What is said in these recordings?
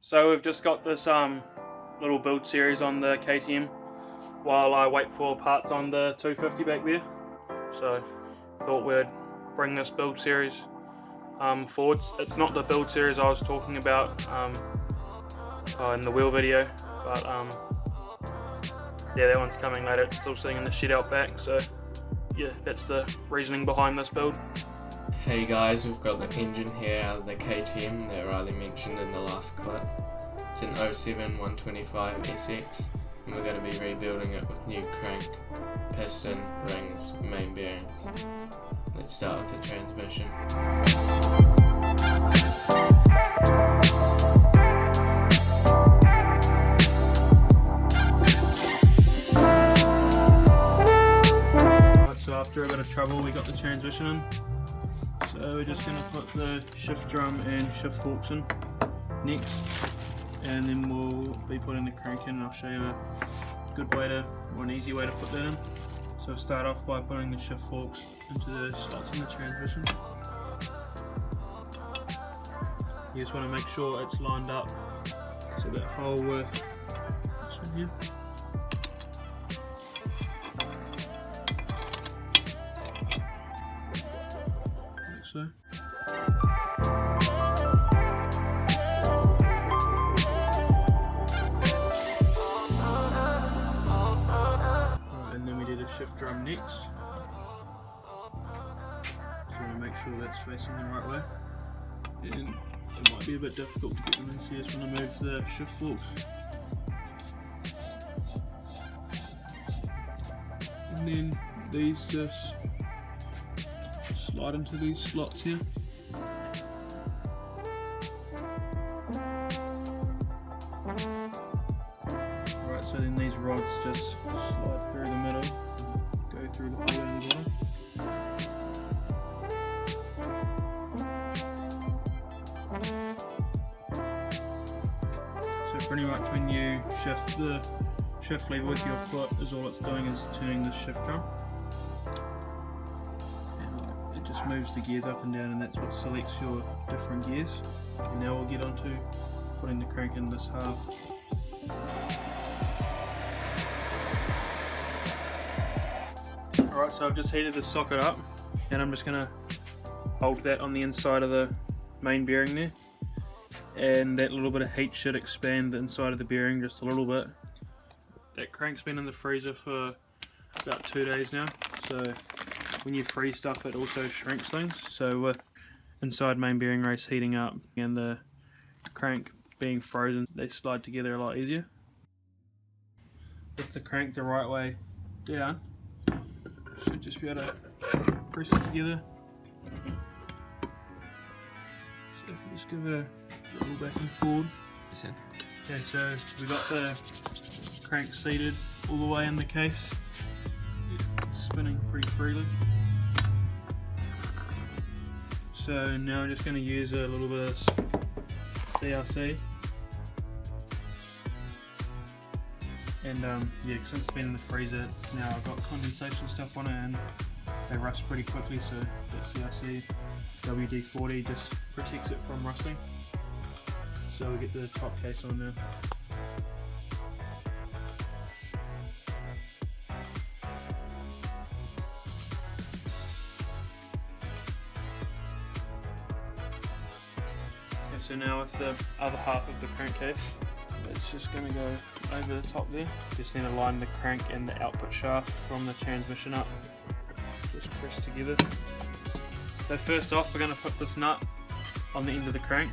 So we've just got this little build series on the KTM while I wait for parts on the 250 back there. So thought we'd bring this build series forward. It's not the build series I was talking about in the wheel video, but yeah, that one's coming later. It's still sitting in the shed out back, so yeah, that's the reasoning behind this build. Hey guys, we've got the engine here out of the KTM that Riley mentioned in the last clip. It's an 07 125 SX and we're going to be rebuilding it with new crank, piston, rings, main bearings. Let's start with the transmission. Right, so after a bit of trouble we got the transmission in. So we're just going to put the shift drum and shift forks in next, and then we'll be putting the crank in, and I'll show you a good way to, or an easy way to put that in. So we'll start off by putting the shift forks into the slots in the transmission. You just want to make sure it's lined up, so that hole with this one here. So. And then we did a shift drum next. So we make sure that's facing the right way. And it might be a bit difficult to get them in, so you just want to move the shift forks. And then these just slide into these slots here. Right, so then these rods just slide through the middle, go through the hole in the bottom. So pretty much when you shift the shift lever with your foot, is all it's doing is turning the shift drum. Moves the gears up and down, and that's what selects your different gears. And now we'll get on to putting the crank in this half. Alright, so I've just heated the socket up, and I'm just going to hold that on the inside of the main bearing there, and that little bit of heat should expand the inside of the bearing just a little bit. That crank's been in the freezer for about 2 days now, so when you freeze stuff it also shrinks things. So with inside main bearing race heating up and the crank being frozen, they slide together a lot easier. With the crank the right way down, should just be able to press it together. So if we just give it a little back and forward. Okay, so we got the crank seated all the way in the case, spinning pretty freely. So now I'm just going to use a little bit of CRC, and yeah, since it's been in the freezer, now I've got condensation stuff on it and they rust pretty quickly, so that CRC WD-40 just protects it from rusting. So we get the top case on now. So now with the other half of the crankcase, it's just going to go over the top there. Just need to line the crank and the output shaft from the transmission up. Just press together. So first off, we're going to put this nut on the end of the crank,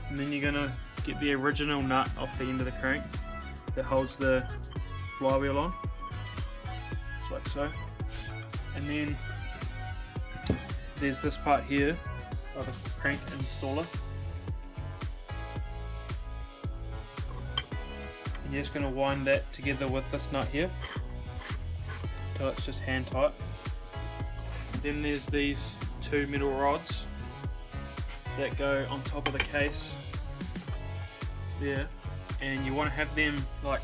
and then you're going to get the original nut off the end of the crank that holds the flywheel on, just like so. And then there's this part here of a crank installer, and you're just going to wind that together with this nut here until it's just hand tight. Then there's these two metal rods that go on top of the case there, and you want to have them like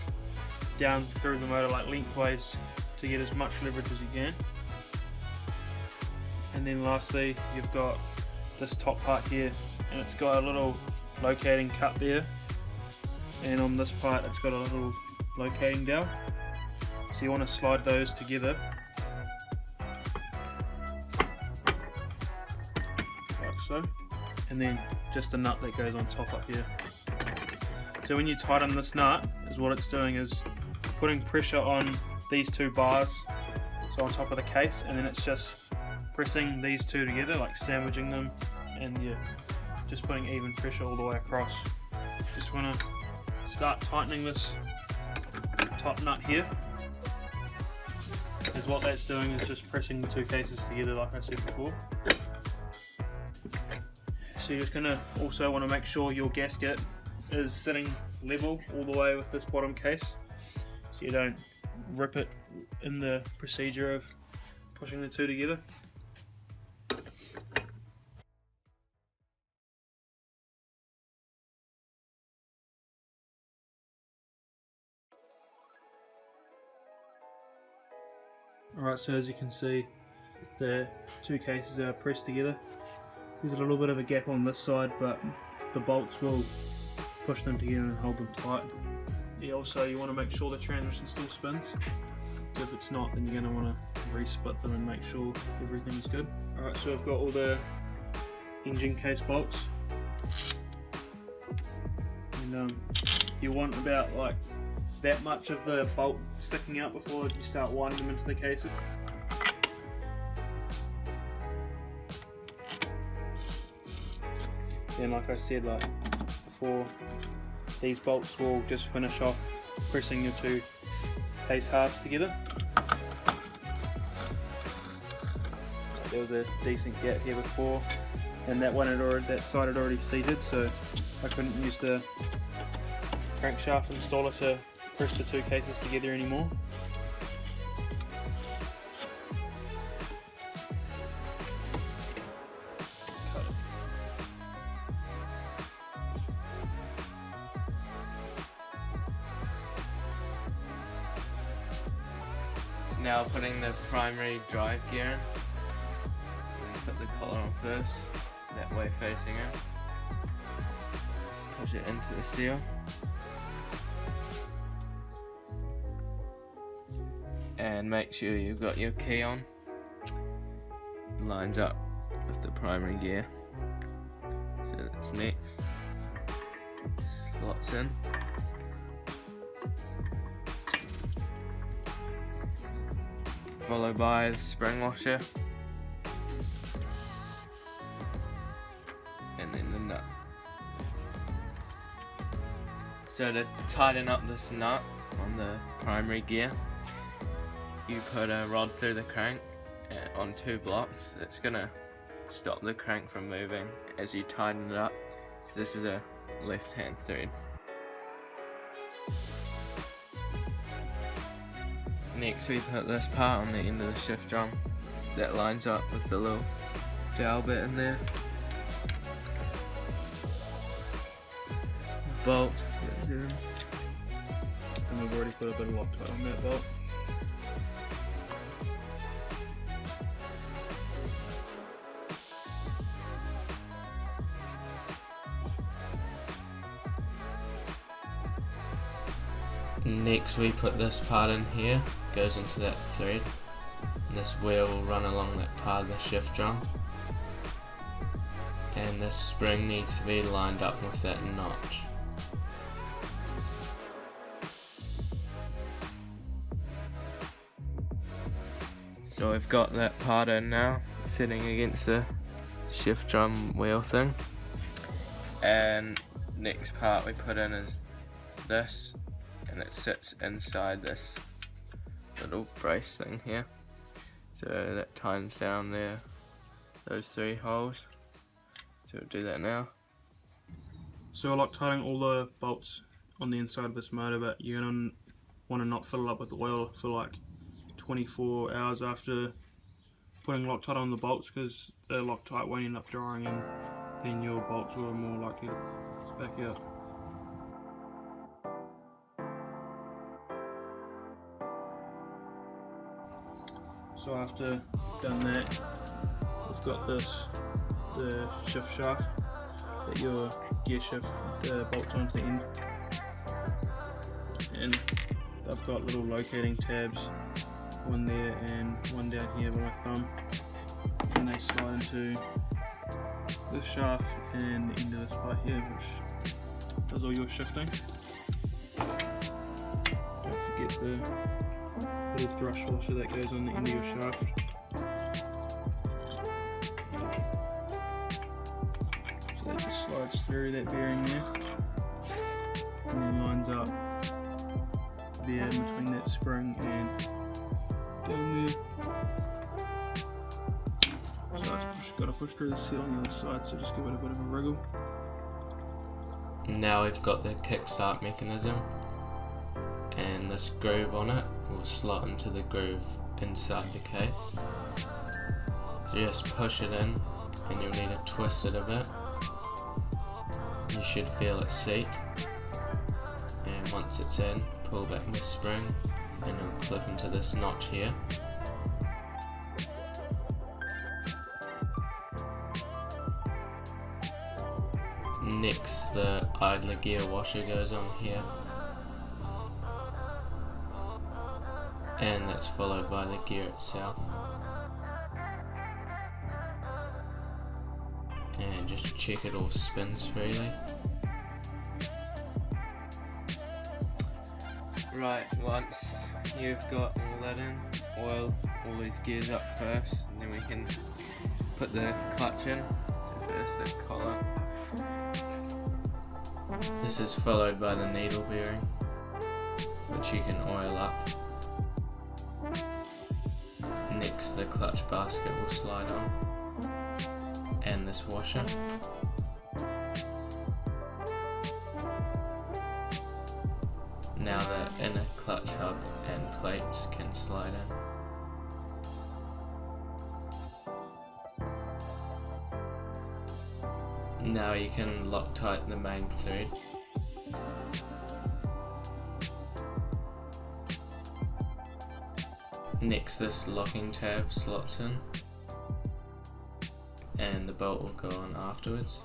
down through the motor, like lengthways, to get as much leverage as you can. And then lastly, you've got this top part here, and it's got a little locating cut there, and on this part it's got a little locating dowel. So you want to slide those together like so, and then just a nut that goes on top up here. So when you tighten this nut, is what it's doing is putting pressure on these two bars, so on top of the case, and then it's just pressing these two together, like sandwiching them, and you're just putting even pressure all the way across. Just want to start tightening this top nut here, is what that's doing, is just pressing the two cases together like I said before. So you're just going to also want to make sure your gasket is sitting level all the way with this bottom case, so you don't rip it in the procedure of pushing the two together. Alright, so as you can see, the two cases are pressed together. There's a little bit of a gap on this side, but the bolts will push them together and hold them tight. Yeah, also you want to make sure the transmission still spins. If it's not, then you're going to want to re-split them and make sure everything's good. Alright, so I've got all the engine case bolts, and you want about like that much of the bolt sticking out before you start winding them into the cases. Then, like I said, like before, these bolts will just finish off pressing your two case halves together. There was a decent gap here before, and that side had already seated, so I couldn't use the crankshaft installer to press the two cases together anymore. Now putting the primary drive gear in. Put the collar on first, that way facing it. Push it into the seal. And make sure you've got your key on. Lines up with the primary gear. So that's next. Slots in. Followed by the spring washer. And then the nut. So to tighten up this nut on the primary gear, you put a rod through the crank on 2 blocks. It's gonna stop the crank from moving as you tighten it up, because this is a left-hand thread. Next we put this part on the end of the shift drum that lines up with the little dowel bit in there. Bolt goes in. And we've already put a bit of Loctite on that bolt. Next we put this part in here, goes into that thread, and this wheel will run along that part of the shift drum, and this spring needs to be lined up with that notch. So we've got that part in now, sitting against the shift drum wheel thing, and next part we put in is this, and it sits inside this little brace thing here, so that tightens down there, those 3 holes. So we'll do that now. So I like tightening all the bolts on the inside of this motor, but you're going to want to not fill it up with oil for like 24 hours after putting Loctite on the bolts, because the Loctite won't end up drying and then your bolts are more likely to back out. So after you've done that, we've got the shift shaft that your gear shift bolts onto the end, and they've got little locating tabs, one there and one down here by my thumb, and they slide into the shaft and the end of this part here, which does all your shifting. Don't forget the little thrust washer that goes on the end of your shaft. So that just slides through that bearing there, and then lines up there in between that spring and down there. So it's got to push through the seal on the other side, so just give it a bit of a wriggle. Now we've got the kickstart mechanism, and this groove on it will slot into the groove inside the case. So just push it in, and you'll need to twist it a bit. You should feel it seat, and once it's in, pull back the spring and it'll clip into this notch here. Next, the idler gear washer goes on here, and that's followed by the gear itself. And just check it all spins freely. Right, once you've got all that in, oil all these gears up first, and then we can put the clutch in. So first the collar. This is followed by the needle bearing, which you can oil up. Next, the clutch basket will slide on, and this washer. Now the inner clutch hub and plates can slide in. Now you can Loctite the main thread. Next, this locking tab slots in, and the bolt will go on afterwards.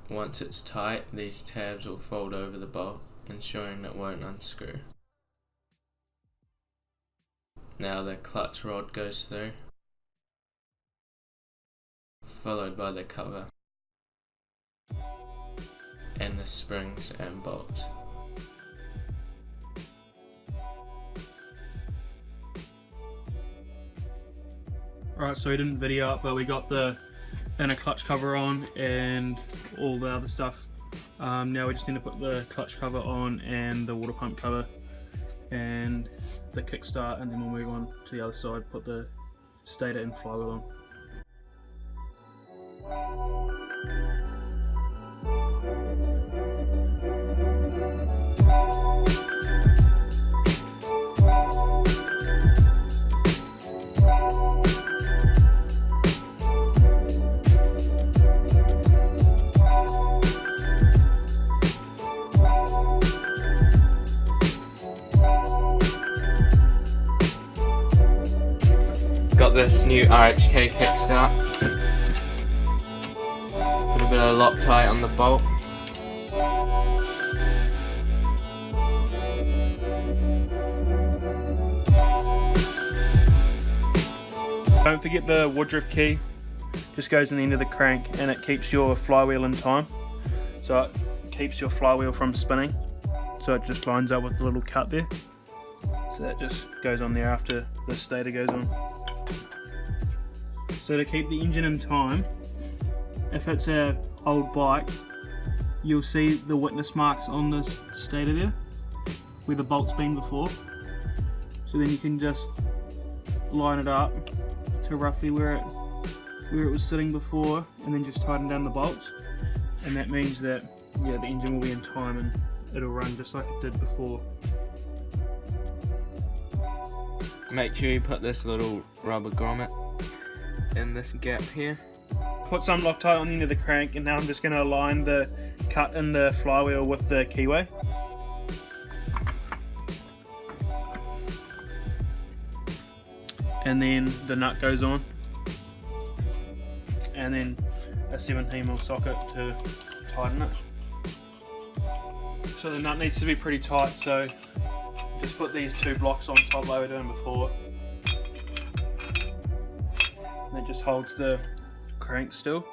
Once it's tight, these tabs will fold over the bolt, ensuring it won't unscrew. Now the clutch rod goes through, followed by the cover, and the springs and bolts. Alright, so we didn't video it, but we got the inner clutch cover on and all the other stuff. Now we just need to put the clutch cover on and the water pump cover and the kickstart, and then we'll move on to the other side, put the stator and flywheel on. Got this new RHK kickstart. Put a bit of Loctite on the bolt. Don't forget the woodruff key, just goes in the end of the crank and it keeps your flywheel in time. So it keeps your flywheel from spinning. So it just lines up with the little cut there. So that just goes on there after the stator goes on. So to keep the engine in time, if it's an old bike, you'll see the witness marks on this stator there, where the bolt's been before. So then you can just line it up to roughly where it was sitting before, and then just tighten down the bolts. And that means that the engine will be in time and it'll run just like it did before. Make sure you put this little rubber grommet in this gap here. Put some Loctite on the end of the crank, and now I'm just going to align the cut in the flywheel with the keyway. And then the nut goes on, and then a 17mm socket to tighten it. So the nut needs to be pretty tight, so just put these 2 blocks on top like we were doing before. And it just holds the crank still.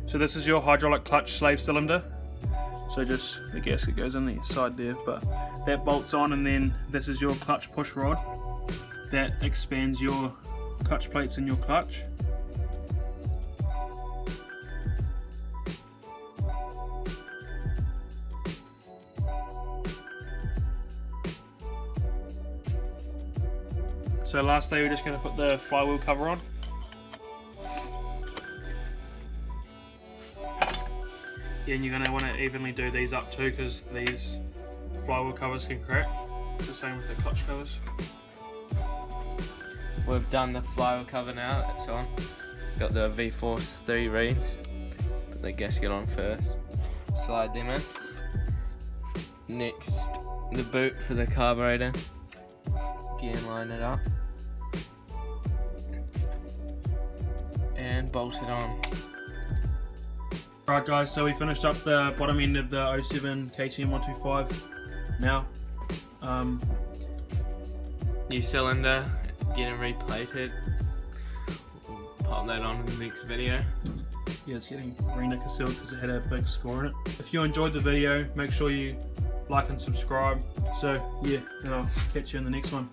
So this is your hydraulic clutch slave cylinder. So just the gasket goes on the side there, but that bolts on, and then this is your clutch push rod that expands your clutch plates in your clutch. So lastly, we're just going to put the flywheel cover on. Yeah, and you're going to want to evenly do these up too, because these flywheel covers can crack. It's the same with the clutch covers. We've done the flywheel cover now, it's on. Got the V-Force 3 reeds. Put the gasket on first. Slide them in. Next, the boot for the carburetor. Again, line it up. And bolt it on. Alright guys, so we finished up the bottom end of the 07 KTM 125 now. New cylinder, getting replated. We'll pop that on in the next video. Yeah, it's getting re-nickel sealed because it had a big score in it. If you enjoyed the video, make sure you like and subscribe. So yeah, and I'll catch you in the next one.